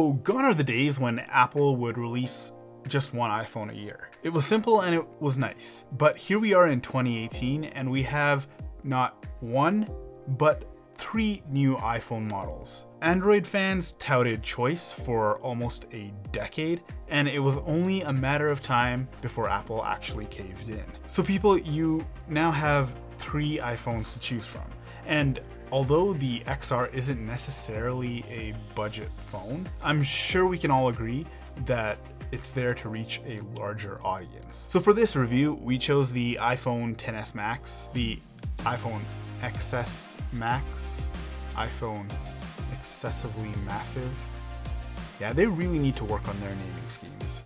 So gone are the days when Apple would release just one iPhone a year. It was simple and it was nice. But here we are in 2018 and we have not one, but 3 new iPhone models. Android fans touted choice for almost a decade, and it was only a matter of time before Apple actually caved in. So people, you now have 3 iPhones to choose from. And although the XR isn't necessarily a budget phone, I'm sure we can all agree that it's there to reach a larger audience. So for this review, we chose the iPhone XS Max, the iPhone XS Max, iPhone excessively massive. Yeah, they really need to work on their naming schemes.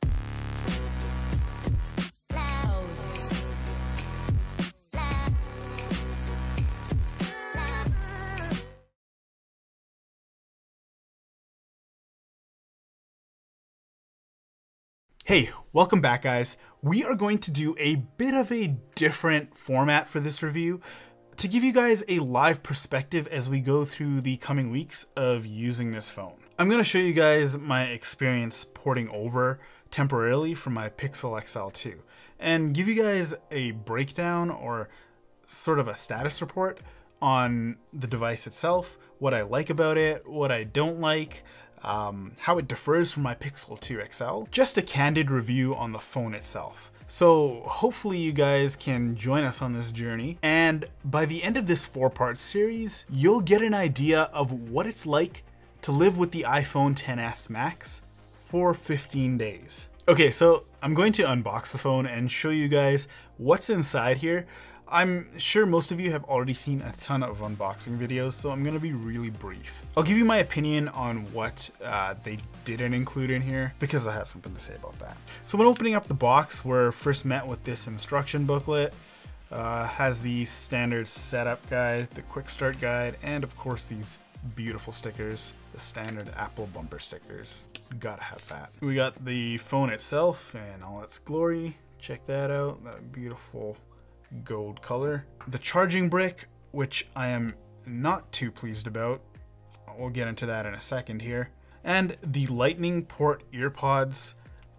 Hey, welcome back guys. We are going to do a bit of a different format for this review to give you guys a live perspective as we go through the coming weeks of using this phone. I'm going to show you guys my experience porting over temporarily from my Pixel XL2 and give you guys a breakdown or sort of a status report on the device itself, what I like about it, what I don't like, how it differs from my Pixel 2 XL, just a candid review on the phone itself. So hopefully you guys can join us on this journey, and by the end of this 4-part series, you'll get an idea of what it's like to live with the iPhone XS Max for 15 days. Okay, so I'm going to unbox the phone and show you guys what's inside here. I'm sure most of you have already seen a ton of unboxing videos, so I'm going to be really brief. I'll give you my opinion on what they didn't include in here, because I have something to say about that. So when opening up the box, we're first met with this instruction booklet. Has the standard setup guide, the quick start guide, and of course these beautiful stickers, the standard Apple bumper stickers. Gotta have that. We got the phone itself in all its glory. Check that out, that beautiful gold color. The charging brick, which I am not too pleased about. We'll get into that in a second here. And the lightning port earpods.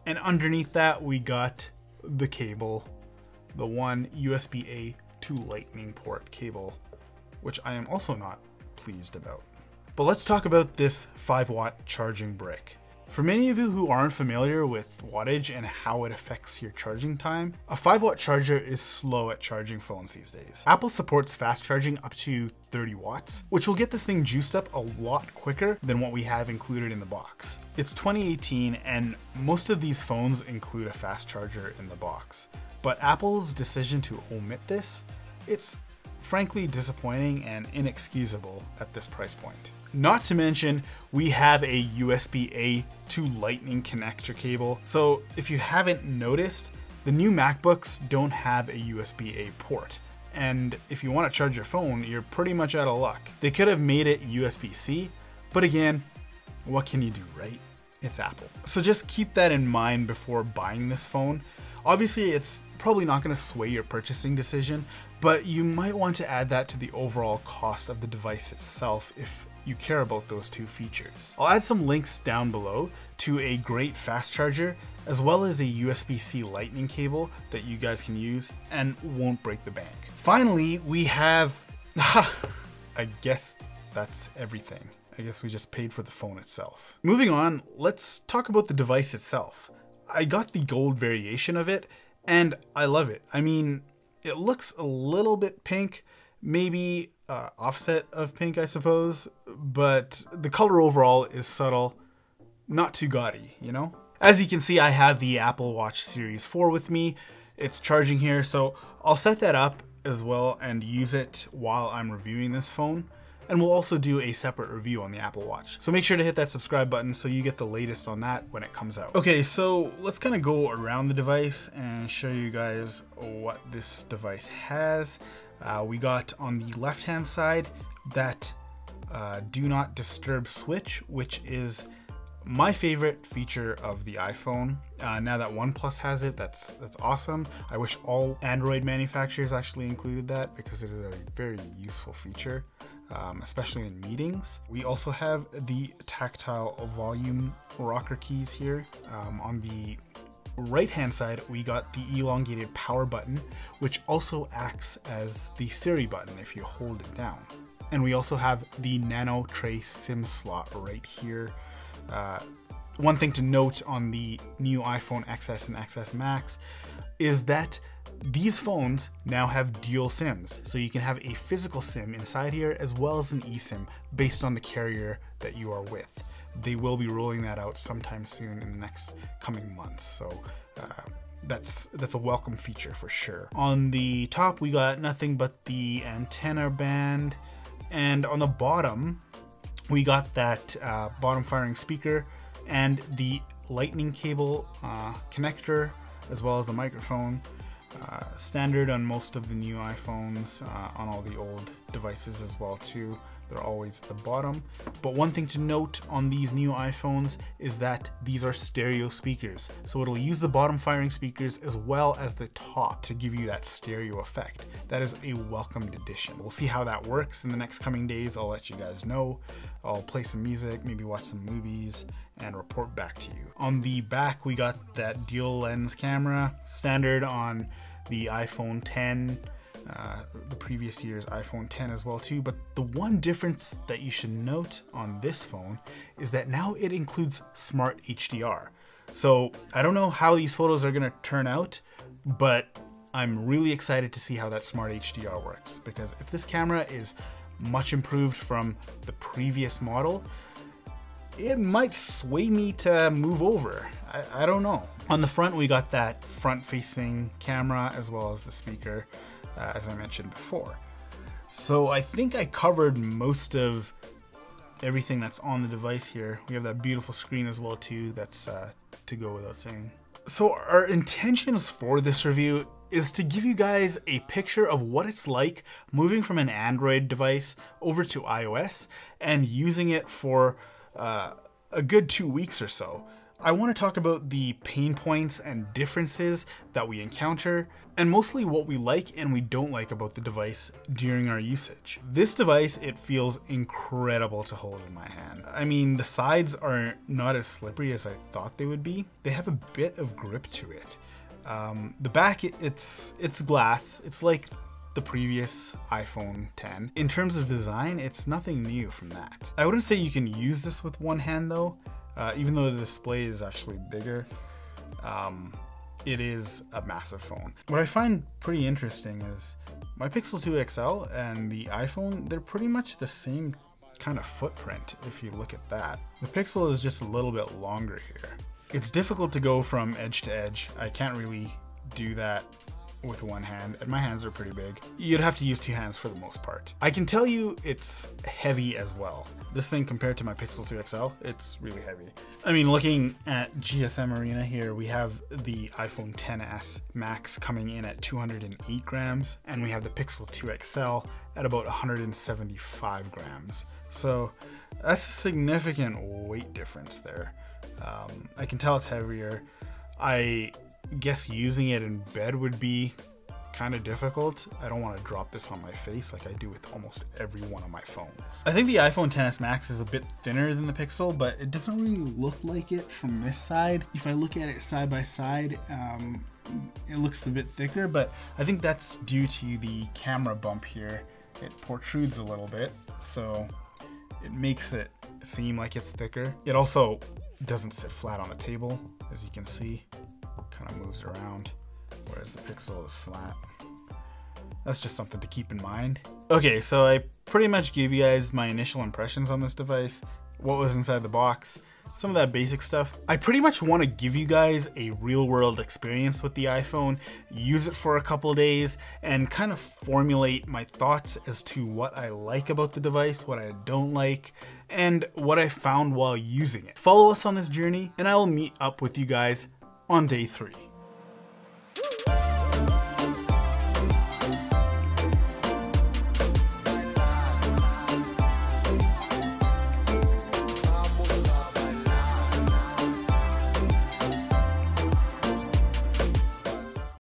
And underneath that we got the cable, the one USB-A to lightning port cable, which I am also not pleased about. But let's talk about this 5-watt charging brick. For many of you who aren't familiar with wattage and how it affects your charging time, a 5-watt charger is slow at charging phones these days. Apple supports fast charging up to 30 watts, which will get this thing juiced up a lot quicker than what we have included in the box. It's 2018 and most of these phones include a fast charger in the box, but Apple's decision to omit this, it's frankly disappointing and inexcusable at this price point. Not to mention, we have a USB-A to lightning connector cable. So if you haven't noticed, the new MacBooks don't have a USB-A port. And if you want to charge your phone, you're pretty much out of luck. They could have made it USB-C, but again, what can you do, right? It's Apple. So just keep that in mind before buying this phone. Obviously, it's probably not going to sway your purchasing decision, but you might want to add that to the overall cost of the device itself if you care about those 2 features. I'll add some links down below to a great fast charger, as well as a USB-C lightning cable that you guys can use and won't break the bank. Finally, we have, I guess that's everything. I guess we just paid for the phone itself. Moving on, let's talk about the device itself. I got the gold variation of it, and I love it. I mean, it looks a little bit pink, maybe offset of pink, I suppose, but the color overall is subtle, not too gaudy, you know? As you can see, I have the Apple Watch Series 4 with me. It's charging here, so I'll set that up as well and use it while I'm reviewing this phone. And we'll also do a separate review on the Apple Watch. So make sure to hit that subscribe button so you get the latest on that when it comes out. Okay, so let's kind of go around the device and show you guys what this device has. We got on the left-hand side that do not disturb switch, which is my favorite feature of the iPhone. Now that OnePlus has it, that's awesome. I wish all Android manufacturers actually included that because it is a very useful feature. especially in meetings. We also have the tactile volume rocker keys here. On the right hand side, we got the elongated power button, which also acts as the Siri button if you hold it down. And we also have the nano tray SIM slot right here. One thing to note on the new iPhone XS and XS Max is that these phones now have dual SIMs. So you can have a physical SIM inside here as well as an eSIM based on the carrier that you are with. They will be rolling that out sometime soon in the next coming months. So that's a welcome feature for sure. On the top, we got nothing but the antenna band. And on the bottom, we got that bottom firing speaker and the lightning cable connector, as well as the microphone. Standard on most of the new iPhones, on all the old devices as well too. They're always at the bottom. But one thing to note on these new iPhones is that these are stereo speakers. So it'll use the bottom firing speakers as well as the top to give you that stereo effect. That is a welcomed addition. We'll see how that works in the next coming days. I'll let you guys know. I'll play some music, maybe watch some movies, and report back to you. On the back, we got that dual lens camera, standard on the iPhone 10, the previous year's iPhone 10 as well too. But the one difference that you should note on this phone is that now it includes Smart HDR. So I don't know how these photos are gonna turn out, but I'm really excited to see how that Smart HDR works, because if this camera is much improved from the previous model, it might sway me to move over. I don't know. On the front, we got that front-facing camera as well as the speaker, as I mentioned before. So I think I covered most of everything that's on the device here. We have that beautiful screen as well too. That's to go without saying. So our intentions for this review is to give you guys a picture of what it's like moving from an Android device over to iOS and using it for a good 2 weeks or so. I want to talk about the pain points and differences that we encounter, and mostly what we like and we don't like about the device during our usage. This device, it feels incredible to hold in my hand. I mean, the sides are not as slippery as I thought they would be. They have a bit of grip to it. The back, it's glass. It's like the previous iPhone 10. In terms of design, it's nothing new from that. I wouldn't say you can use this with one hand though. Even though the display is actually bigger, it is a massive phone. What I find pretty interesting is my Pixel 2 XL and the iPhone, they're pretty much the same kind of footprint if you look at that. The Pixel is just a little bit longer here. It's difficult to go from edge to edge. I can't really do that with one hand, and my hands are pretty big. You'd have to use two hands for the most part. I can tell you it's heavy as well. This thing compared to my Pixel 2 XL, it's really heavy. I mean, looking at GSM Arena here, we have the iPhone XS Max coming in at 208 grams, and we have the Pixel 2 XL at about 175 grams. So that's a significant weight difference there. I can tell it's heavier. I guess using it in bed would be kind of difficult. I don't want to drop this on my face like I do with almost every one of my phones. I think the iPhone XS Max is a bit thinner than the Pixel, but it doesn't really look like it from this side. If I look at it side by side, it looks a bit thicker, but I think that's due to the camera bump here. It protrudes a little bit, so it makes it seem like it's thicker. It also doesn't sit flat on the table, as you can see. Kind of moves around, whereas the Pixel is flat. That's just something to keep in mind. Okay, so I pretty much gave you guys my initial impressions on this device, what was inside the box, some of that basic stuff. I pretty much want to give you guys a real-world experience with the iPhone, use it for a couple days, and kind of formulate my thoughts as to what I like about the device, what I don't like, and what I found while using it. Follow us on this journey, and I will meet up with you guys on day 3.